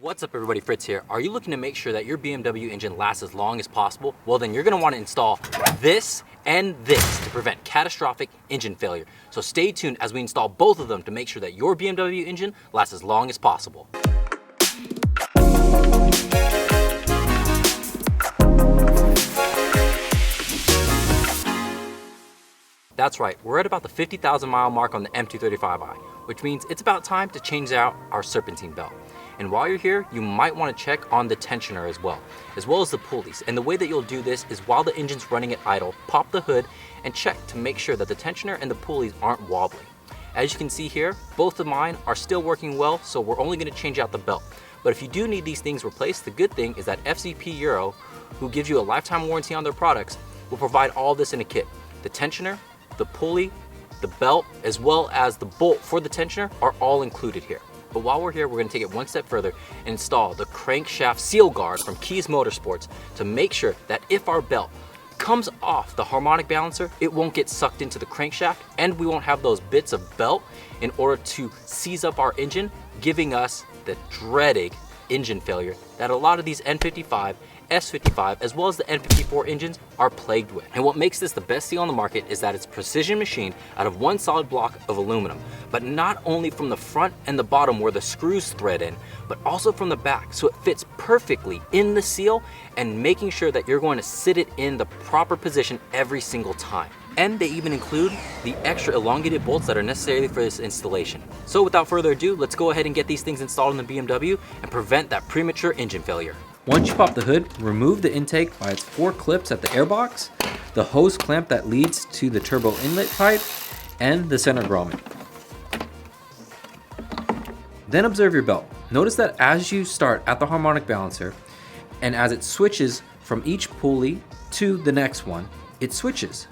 What's up everybody, Fritz here. Are you looking to make sure that your BMW engine lasts as long as possible? Well then you're going to want to install this and this to prevent catastrophic engine failure. So stay tuned as we install both of them to make sure that your BMW engine lasts as long as possible. That's right, we're at about the 50,000 mile mark on the M235i, which means it's about time to change out our Serpentine belt. And while you're here, you might want to check on the tensioner as well as the pulleys. And the way that you'll do this is while the engine's running at idle, pop the hood and check to make sure that the tensioner and the pulleys aren't wobbling. As you can see here, both of mine are still working well, so we're only going to change out the belt. But if you do need these things replaced, the good thing is that FCP Euro, who gives you a lifetime warranty on their products, will provide all this in a kit. The tensioner, the pulley, the belt, as well as the bolt for the tensioner are all included here. But while we're here, we're going to take it one step further and install the crankshaft seal guard from Keys Motorsports to make sure that if our belt comes off the harmonic balancer, it won't get sucked into the crankshaft and we won't have those bits of belt in order to seize up our engine, giving us the dreaded engine failure that a lot of these N55, S55, as well as the N54 engines are plagued with. And what makes this the best seal on the market is that it's precision machined out of one solid block of aluminum, but not only from the front and the bottom where the screws thread in, but also from the back, so it fits perfectly in the seal and making sure that you're going to sit it in the proper position every single time. And they even include the extra elongated bolts that are necessary for this installation. So without further ado, let's go ahead and get these things installed in the BMW and prevent that premature engine failure. Once you pop the hood, remove the intake by its 4 clips at the airbox, the hose clamp that leads to the turbo inlet pipe, and the center grommet. Then observe your belt. Notice that as you start at the harmonic balancer, and as it switches from each pulley to the next one, it switches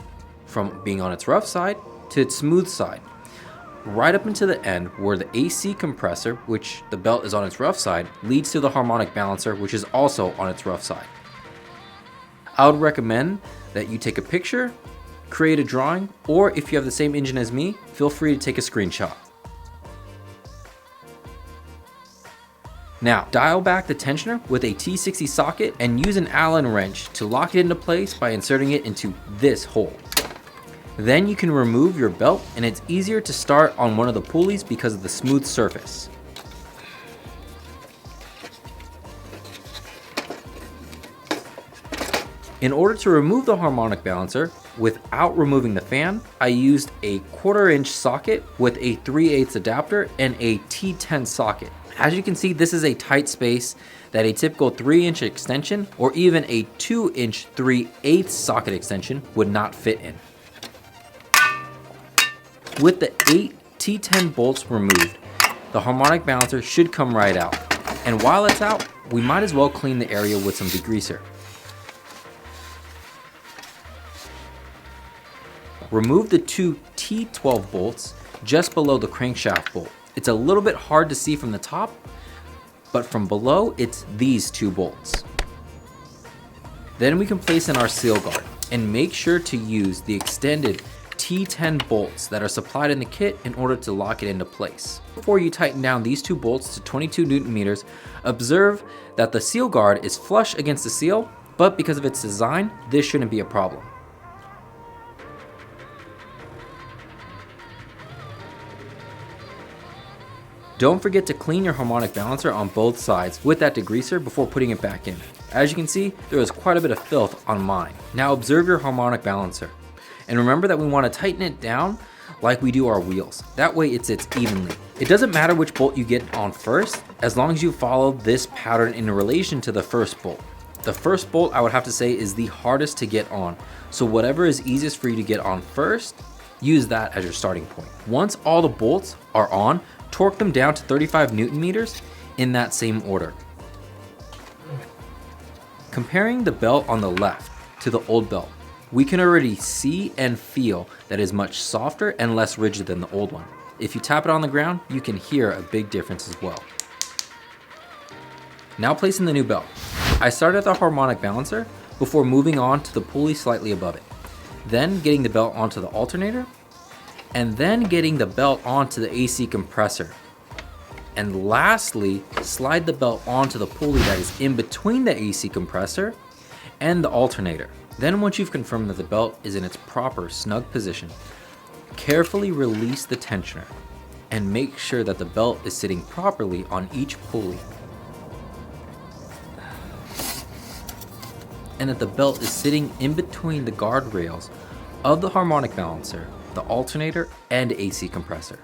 from being on its rough side to its smooth side, right up into the end where the AC compressor, which the belt is on its rough side, leads to the harmonic balancer, which is also on its rough side. I would recommend that you take a picture, create a drawing, or if you have the same engine as me, feel free to take a screenshot. Now, dial back the tensioner with a T60 socket and use an Allen wrench to lock it into place by inserting it into this hole. Then you can remove your belt and it's easier to start on one of the pulleys because of the smooth surface. In order to remove the harmonic balancer without removing the fan, I used a 1/4 inch socket with a 3/8 adapter and a T10 socket. As you can see, this is a tight space that a typical 3-inch extension or even a 2-inch 3/8 socket extension would not fit in. With the 8 T10 bolts removed, the harmonic balancer should come right out. And while it's out, we might as well clean the area with some degreaser. Remove the 2 T12 bolts just below the crankshaft bolt. It's a little bit hard to see from the top, but from below, it's these 2 bolts. Then we can place in our seal guard and make sure to use the extended T10 bolts that are supplied in the kit in order to lock it into place. Before you tighten down these 2 bolts to 22 Newton meters, observe that the seal guard is flush against the seal, but because of its design, this shouldn't be a problem. Don't forget to clean your harmonic balancer on both sides with that degreaser before putting it back in. As you can see, there is quite a bit of filth on mine. Now observe your harmonic balancer. And remember that we want to tighten it down like we do our wheels. That way it sits evenly. It doesn't matter which bolt you get on first, as long as you follow this pattern in relation to the first bolt. The first bolt, I would have to say, is the hardest to get on. So whatever is easiest for you to get on first, use that as your starting point. Once all the bolts are on, torque them down to 35 Newton meters in that same order. Comparing the belt on the left to the old belt, we can already see and feel that it is much softer and less rigid than the old one. If you tap it on the ground, you can hear a big difference as well. Now placing the new belt. I started at the harmonic balancer before moving on to the pulley slightly above it. Then getting the belt onto the alternator, and then getting the belt onto the AC compressor. And lastly, slide the belt onto the pulley that is in between the AC compressor and the alternator. Then once you've confirmed that the belt is in its proper snug position, carefully release the tensioner and make sure that the belt is sitting properly on each pulley, and that the belt is sitting in between the guardrails of the harmonic balancer, the alternator, and AC compressor.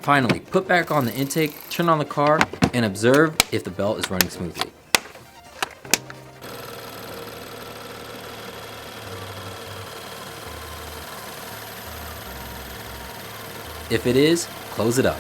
Finally, put back on the intake, turn on the car, and observe if the belt is running smoothly. If it is, close it up.